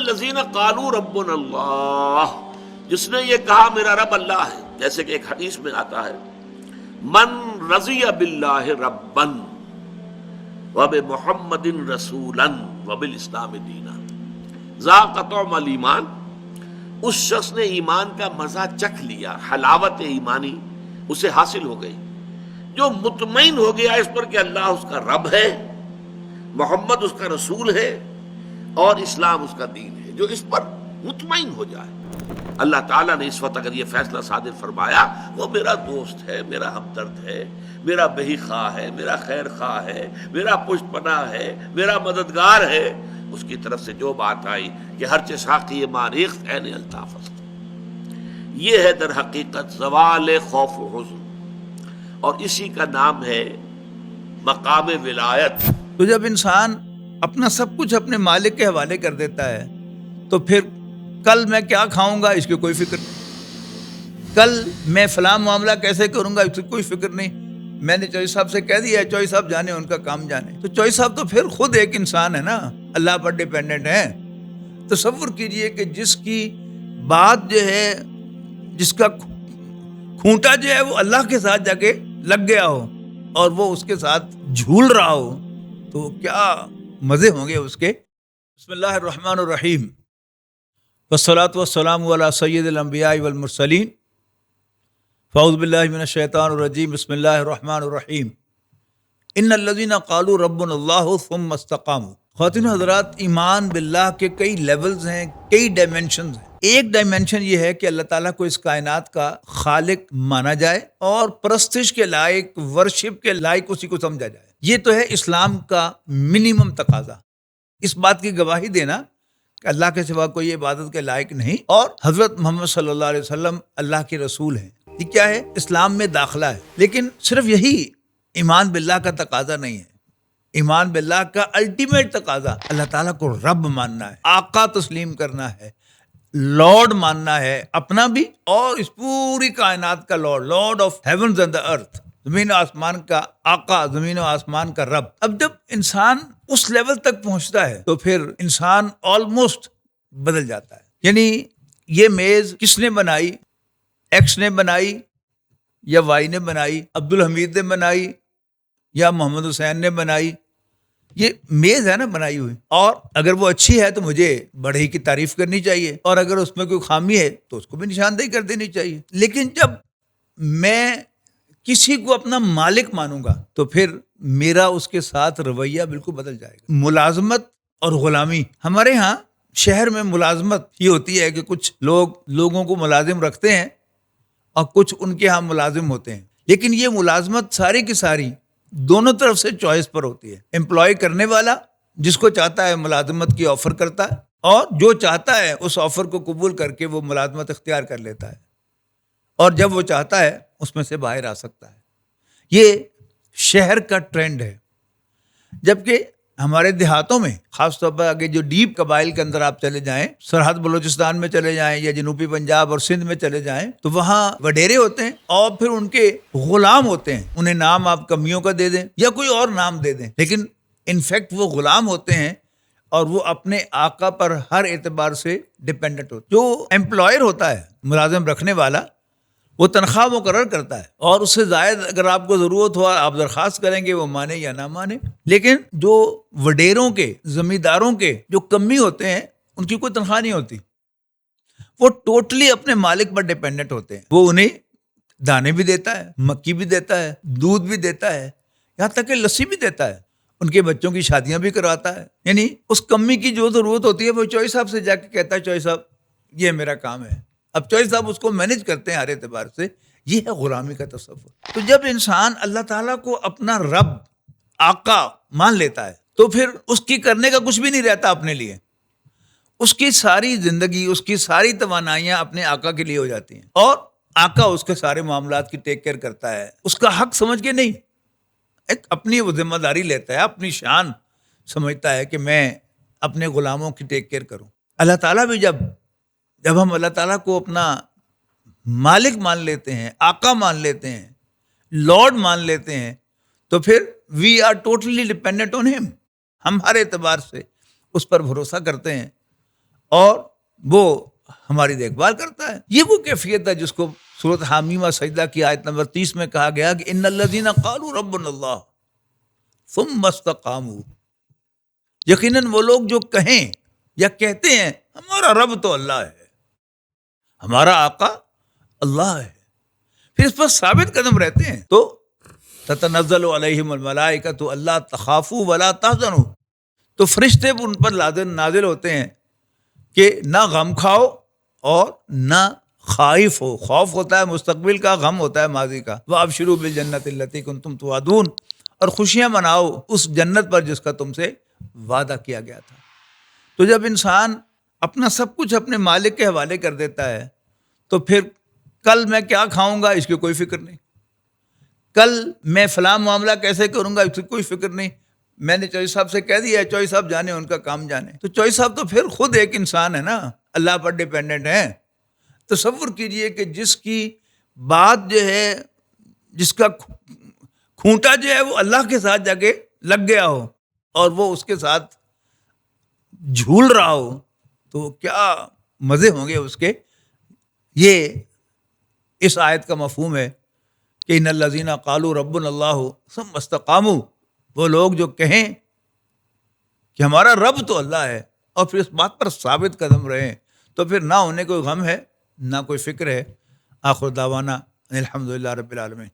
الذین قالوا ربنا اللہ، جس نے یہ کہا میرا رب اللہ ہے، جیسے کہ ایک حدیث میں آتا ہے من رضی باللہ ربا وبمحمد رسولا وبالاسلام دینا ذاق طعم الایمان، اس شخص نے ایمان کا مزہ چکھ لیا، حلاوت ایمانی اسے حاصل ہو گئی، جو مطمئن ہو گیا اس پر کہ اللہ اس کا رب ہے، محمد اس کا رسول ہے اور اسلام اس کا دین ہے، جو اس پر مطمئن ہو جائے۔ اللہ تعالیٰ نے اس وقت اگر یہ فیصلہ صادر فرمایا وہ میرا دوست ہے، میرا ہمدرد ہے، میرا بہی خواہ ہے، میرا خیر خواہ ہے، میرا پشت پناہ ہے، میرا مددگار ہے، اس کی طرف سے جو بات آئی کہ ہر چساقی ماریخت عین الطاف است، یہ ہے در حقیقت زوال خوف و حزن، اور اسی کا نام ہے مقام ولایت۔ تو جب انسان اپنا سب کچھ اپنے مالک کے حوالے کر دیتا ہے تو پھر کل میں کیا کھاؤں گا اس کی کوئی فکر نہیں، کل میں فلاں معاملہ کیسے کروں گا اس کی کوئی فکر نہیں۔ میں نے چوئی صاحب سے کہہ دیا ہے، چوئی صاحب جانے ان کا کام جانے، تو چوئی صاحب تو پھر خود ایک انسان ہے نا، اللہ پر ڈیپینڈنٹ ہے۔ تصور کیجئے کہ جس کی بات جو ہے، جس کا کھونٹا جو ہے وہ اللہ کے ساتھ جا کے لگ گیا ہو اور وہ اس کے ساتھ جھول رہا ہو، تو کیا مزے ہوں گے اس کے۔ بسم اللہ الرحمن الرحیم، والصلاة والسلام علی سید الانبیاء والمرسلین، فاعوذ باللہ من الشیطان الرجیم، بسم اللہ الرحمن الرحیم، ان الذین قالوا ربنا اللہ ثم استقاموا۔ خواتین و حضرات، ایمان باللہ کے کئی لیولز ہیں، کئی ڈائمینشنز ہیں۔ ایک ڈائمینشن یہ ہے کہ اللہ تعالیٰ کو اس کائنات کا خالق مانا جائے اور پرستش کے لائق، ورشپ کے لائق اسی کو سمجھا جائے۔ یہ تو ہے اسلام کا منیمم تقاضا، اس بات کی گواہی دینا کہ اللہ کے سوا کوئی عبادت کے لائق نہیں اور حضرت محمد صلی اللہ علیہ وسلم اللہ کے رسول ہیں۔ یہ کیا ہے؟ اسلام میں داخلہ ہے۔ لیکن صرف یہی ایمان باللہ کا تقاضا نہیں ہے۔ ایمان باللہ کا الٹیمیٹ تقاضا اللہ تعالیٰ کو رب ماننا ہے، آقا تسلیم کرنا ہے، لارڈ ماننا ہے، اپنا بھی اور اس پوری کائنات کا lord, lord of heavens and the earth, زمین و آسمان کا آقا، زمین و آسمان کا رب۔ اب جب انسان اس لیول تک پہنچتا ہے تو پھر انسان آلموسٹ بدل جاتا ہے۔ یعنی یہ میز کس نے بنائی؟ ایکس نے بنائی یا وائی نے بنائی، عبدالحمید نے بنائی یا محمد حسین نے بنائی؟ یہ میز ہے نا بنائی ہوئی، اور اگر وہ اچھی ہے تو مجھے بڑھئی کی تعریف کرنی چاہیے، اور اگر اس میں کوئی خامی ہے تو اس کو بھی نشاندہی کر دینی چاہیے۔ لیکن جب میں کسی کو اپنا مالک مانوں گا تو پھر میرا اس کے ساتھ رویہ بالکل بدل جائے گا۔ ملازمت اور غلامی، ہمارے ہاں شہر میں ملازمت یہ ہوتی ہے کہ کچھ لوگ لوگوں کو ملازم رکھتے ہیں اور کچھ ان کے ہاں ملازم ہوتے ہیں، لیکن یہ ملازمت ساری کی ساری دونوں طرف سے چوائس پر ہوتی ہے۔ امپلائی کرنے والا جس کو چاہتا ہے ملازمت کی آفر کرتا ہے، اور جو چاہتا ہے اس آفر کو قبول کر کے وہ ملازمت اختیار کر لیتا ہے، اور جب وہ چاہتا ہے اس میں سے باہر آ سکتا ہے۔ یہ شہر کا ٹرینڈ ہے، جبکہ ہمارے دیہاتوں میں خاص طور پر آگے جو ڈیپ قبائل کے اندر آپ چلے جائیں، سرحد بلوچستان میں چلے جائیں یا جنوبی پنجاب اور سندھ میں چلے جائیں، تو وہاں وڈیرے ہوتے ہیں اور پھر ان کے غلام ہوتے ہیں۔ انہیں نام آپ کمیوں کا دے دیں یا کوئی اور نام دے دیں، لیکن انفیکٹ وہ غلام ہوتے ہیں اور وہ اپنے آقا پر ہر اعتبار سے ڈیپینڈنٹ ہوتے ہیں۔ جو امپلائر ہوتا ہے، ملازم رکھنے والا، وہ تنخواہ مقرر کرتا ہے اور اس سے زائد اگر آپ کو ضرورت ہو آپ درخواست کریں گے، وہ مانے یا نہ مانے۔ لیکن جو وڈیروں کے، زمینداروں کے جو کمی ہوتے ہیں، ان کی کوئی تنخواہ نہیں ہوتی، وہ ٹوٹلی اپنے مالک پر ڈیپینڈنٹ ہوتے ہیں۔ وہ انہیں دانے بھی دیتا ہے، مکی بھی دیتا ہے، دودھ بھی دیتا ہے، یہاں تک کہ لسی بھی دیتا ہے، ان کے بچوں کی شادیاں بھی کرواتا ہے۔ یعنی اس کمی کی جو ضرورت ہوتی ہے وہ چوئی صاحب سے جا کے کہتا ہے، چوئی صاحب یہ میرا کام ہے۔ اب چوئی صاحب اس کو مینج کرتے ہیں ہر اعتبار سے۔ یہ ہے غلامی کا تصور۔ تو جب انسان اللہ تعالیٰ کو اپنا رب، آقا مان لیتا ہے تو پھر اس کی کرنے کا کچھ بھی نہیں رہتا اپنے لیے۔ اس کی ساری زندگی، اس کی ساری توانائیاں اپنے آقا کے لیے ہو جاتی ہیں، اور آقا اس کے سارے معاملات کی ٹیک کیئر کرتا ہے، اس کا حق سمجھ کے نہیں، ایک اپنی وہ ذمہ داری لیتا ہے، اپنی شان سمجھتا ہے کہ میں اپنے غلاموں کی ٹیک کیئر کروں۔ اللہ تعالیٰ بھی جب ہم اللہ تعالیٰ کو اپنا مالک مان لیتے ہیں، آقا مان لیتے ہیں، لارڈ مان لیتے ہیں، تو پھر we are totally dependent on ہم۔ ہم ہر اعتبار سے اس پر بھروسہ کرتے ہیں اور وہ ہماری دیکھ بھال کرتا ہے. یہ وہ کیفیت ہے جس کو سورۃ حامیمہ سجدہ کی آیت نمبر 30 میں کہا گیا کہ ان الذین قالوا ربنا اللہ ثم استقاموا، یقیناً وہ لوگ جو کہیں یا کہتے ہیں ہمارا رب تو اللہ ہے، ہمارا آقا اللہ ہے، پھر اس پر ثابت قدم رہتے ہیں. تو تتنزل علیہم الملائکۃ الا تخافوا ولا تحزنوا، تو فرشتے ان پر نازل ہوتے ہیں کہ نہ غم کھاؤ اور نہ خائف ہو. خوف ہوتا ہے مستقبل کا، غم ہوتا ہے ماضی کا. وابشروا بالجنۃ التی کنتم توعدون، اور خوشیاں مناؤ اس جنت پر جس کا تم سے وعدہ کیا گیا تھا. تو جب انسان اپنا سب کچھ اپنے مالک کے حوالے کر دیتا ہے تو پھر کل میں کیا کھاؤں گا اس کی کوئی فکر نہیں، کل میں فلاں معاملہ کیسے کروں گا اس کی کوئی فکر نہیں. میں نے چوہدری صاحب سے کہہ دیا ہے، چوہدری صاحب جانے ان کا کام جانے. تو چوہدری صاحب تو پھر خود ایک انسان ہے نا، اللہ پر ڈیپینڈنٹ ہے. تصور کیجئے کہ جس کی بات جو ہے، جس کا کھونٹا جو ہے وہ اللہ کے ساتھ جا کے لگ گیا ہو اور وہ اس کے ساتھ جھول رہا ہو، تو کیا مزے ہوں گے اس کے. یہ اس آیت کا مفہوم ہے کہ ان الذین قالوا ربنا اللہ ثم استقاموا، وہ لوگ جو کہیں کہ ہمارا رب تو اللہ ہے اور پھر اس بات پر ثابت قدم رہیں، تو پھر نہ انہیں کوئی غم ہے نہ کوئی فکر ہے. آخر دعوانا الحمدللہ رب العالمین.